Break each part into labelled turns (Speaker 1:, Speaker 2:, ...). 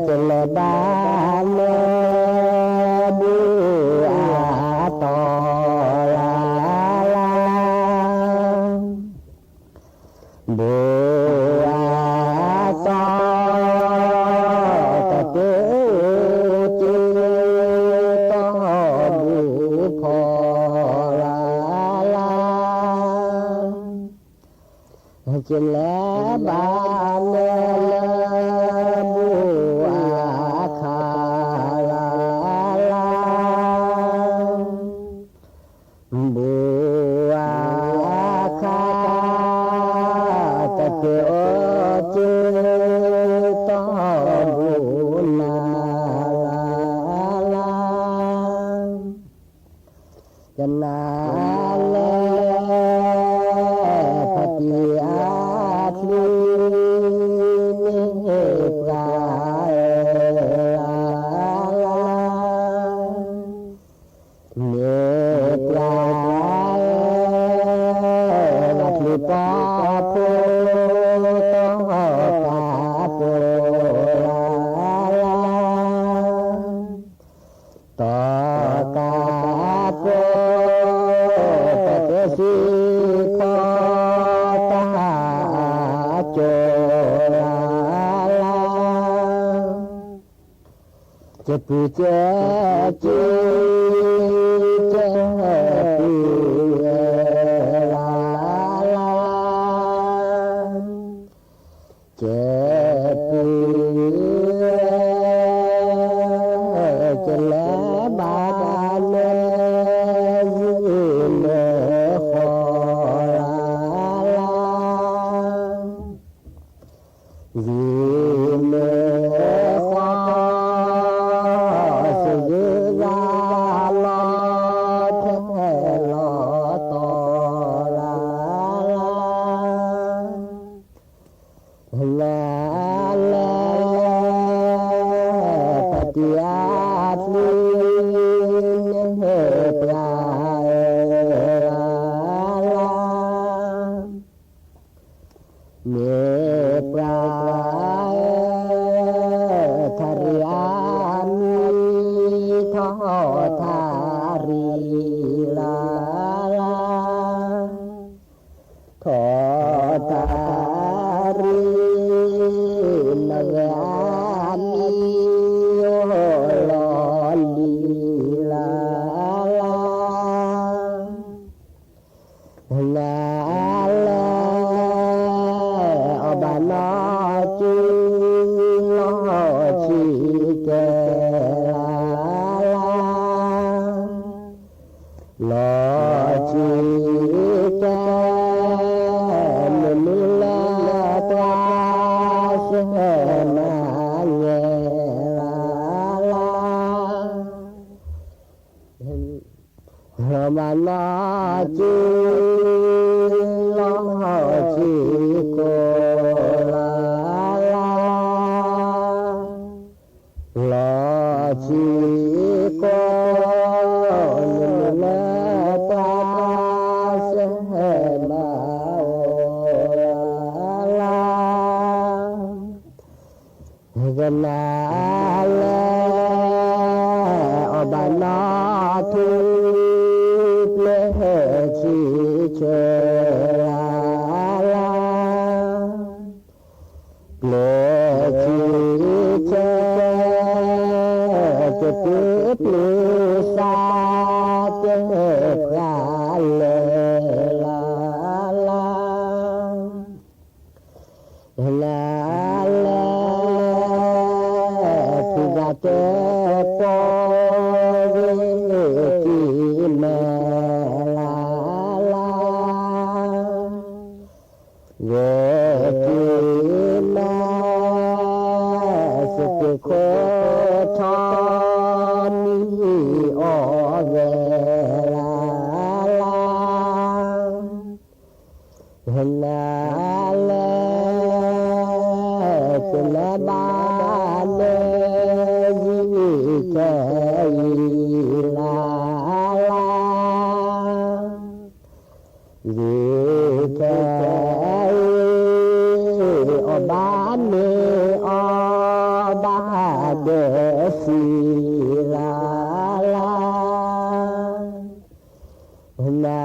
Speaker 1: Celeban ศิลาลานา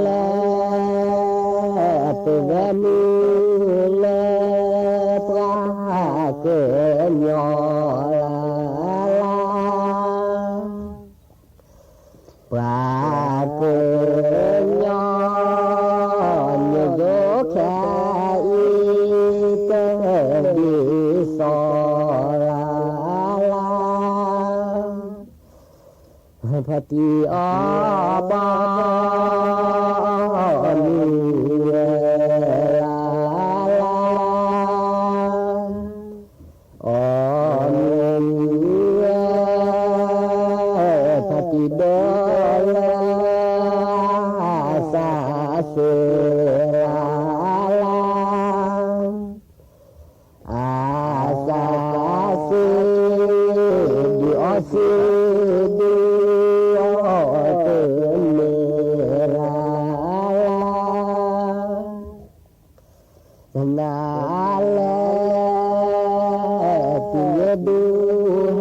Speaker 1: เลเปเวนีเลปราเกญอลาลาปราเกญอเนโยแคอีเตดีโซลาลาพติอบามีลาลาอมีพติโดลาสาเสลาลาอาสาเสดิโอเสดินาเลติเยดูเฮ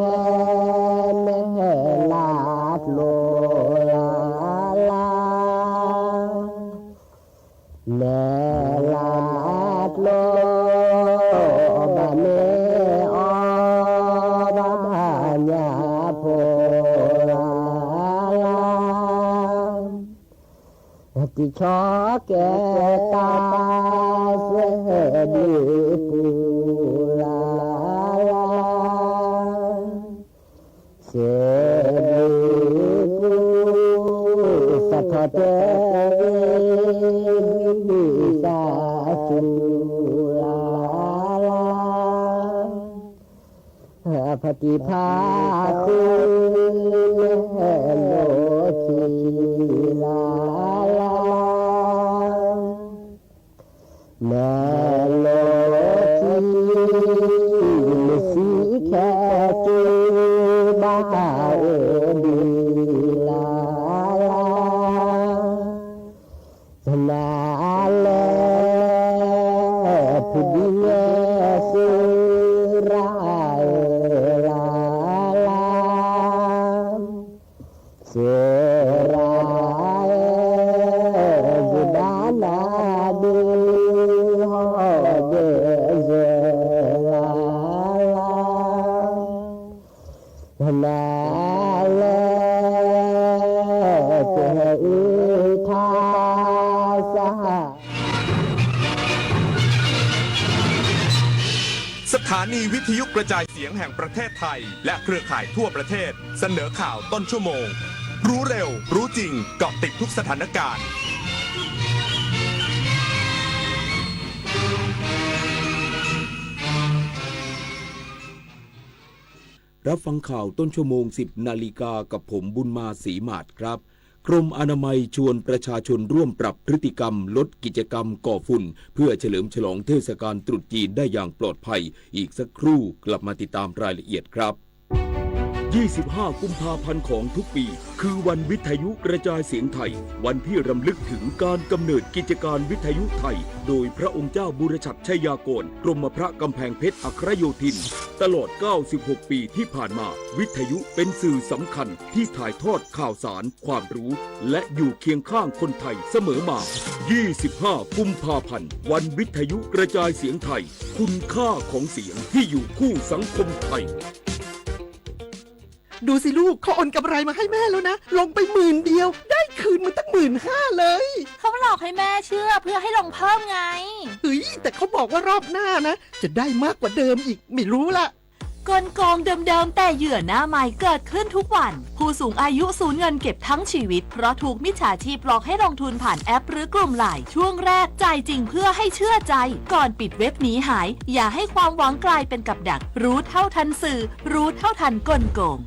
Speaker 1: เนลาดโลลาลาเนลาดโลบาเนอบาญาโพลาลาติชอแกตาเสดีปูลาลาเสดีปูสัทเตวิสาจุลาลาปฏิภาคุโลกีลาลาเมโลกีมิสิแคจูบาเอดีลาลานาเลพุดิเยสุราลาลาเสราบุดานาดีนาเลเจอิทาสห
Speaker 2: สถานีวิทยุกระจายเสียงแห่งประเทศไทยและเครือข่ายทั่วประเทศเสนอข่าวต้นชั่วโมงรู้เร็วรู้จริงเกาะติดทุกสถานการณ์
Speaker 3: รับฟังข่าวต้นชั่วโมง 10 นาฬิกากับผมบุญมาศรีหมาดครับกรมอนามัยชวนประชาชนร่วมปรับพฤติกรรมลดกิจกรรมก่อฝุ่นเพื่อเฉลิมฉลองเทศกาลตรุษจีนได้อย่างปลอดภัยอีกสักครู่กลับมาติดตามรายละเอียดครับ25 กุมภาพันธ์ของทุกปีคือวันวิทยุกระจายเสียงไทยวันที่รำลึกถึงการกำเนิดกิจการวิทยุไทยโดยพระองค์เจ้าบุรชัดชัยยากรกรมพระกำแพงเพชรอัครโยธินตลอด96 ปีที่ผ่านมาวิทยุเป็นสื่อสำคัญที่ถ่ายทอดข่าวสารความรู้และอยู่เคียงข้างคนไทยเสมอมา25 กุมภาพันธ์วันวิทยุกระจายเสียงไทยคุณค่าของเสียงที่อยู่คู่สังคมไทย
Speaker 4: ดูสิลูกเขาโอนกำไรมาให้แม่แล้วนะลงไป10,000เดียวได้คืนมาตั้ง15,000เลย
Speaker 5: เขาหลอกให้แม่เชื่อเพื่อให้ลงเพิ่มไง
Speaker 4: เฮ้ยแต่เขาบอกว่ารอบหน้านะจะได้มากกว่าเดิมอีกไม่รู้ละ
Speaker 5: กลโกงเดิมๆแต่เหยื่อหน้าใหม่เกิดขึ้นทุกวันผู้สูงอายุสูญเงินเก็บทั้งชีวิตเพราะถูกมิจฉาชีพหลอกให้ลงทุนผ่านแอปหรือกลุ่มไลน์ช่วงแรกจ่ายจริงเพื่อให้เชื่อใจก่อนปิดเว็บหนีหายอย่าให้ความหวังกลายเป็นกับดักรู้เท่าทันสื่อรู้เท่าทันกลโกง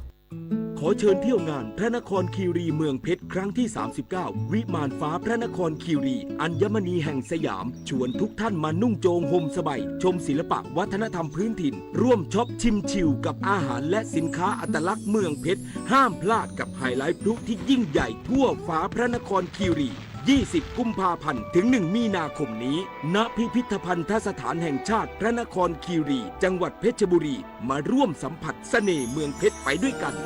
Speaker 3: ขอเชิญเที่ยวงานพระนครคีรีเมืองเพชรครั้งที่ 39 วิมานฟ้าพระนครคีรีอัญมณีแห่งสยามชวนทุกท่านมานุ่งโจงห่มสบายชมศิลปะวัฒนธรรมพื้นถิ่นร่วมช็อปชิมชิลกับอาหารและสินค้าอัตลักษณ์เมืองเพชรห้ามพลาดกับไฮไลท์พลุที่ยิ่งใหญ่ทั่วฟ้าพระนครคีรี 20 กุมภาพันธ์ถึง 1 มีนาคมนี้ ณ พิพิธภัณฑสถานแห่งชาติพระนครคีรี จังหวัดเพชรบุรี มาร่วมสัมผัสเสน่ห์เมืองเพชรไปด้วยกัน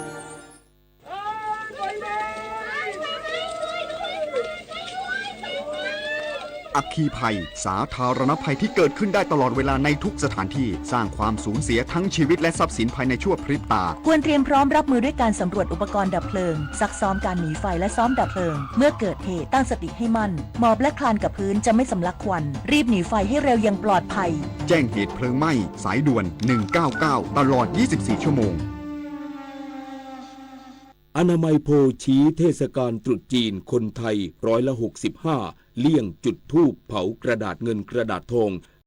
Speaker 6: อัคคีภัยสาธารณภัยที่เกิดขึ้นได้ตลอดเวลาในทุกสถานที่สร้างความสูญเสียทั้งชีวิตและทรัพย์สินภายในชั่วพริบตา
Speaker 7: ควรเตรียมพร้อมรับมือด้วยการสำรวจอุปกรณ์ดับเพลิงซักซ้อมการหนีไฟและซ้อมดับเพลิงเมื่อเกิดเหตุตั้งสติให้มั่นหมอบและคลานกับพื้นจะไม่สำลักควันรีบหนีไฟให้เร็วอย่างปลอดภัย
Speaker 6: แจ้งเหตุเพลิงไหม้สายด่วน199ตลอด24ชั่วโมง
Speaker 3: อนามัยโพชี้เทศกาลตรุษจีนคนไทย65%เลี่ยงจุดธูปเผากระดาษเงินกระดาษทอง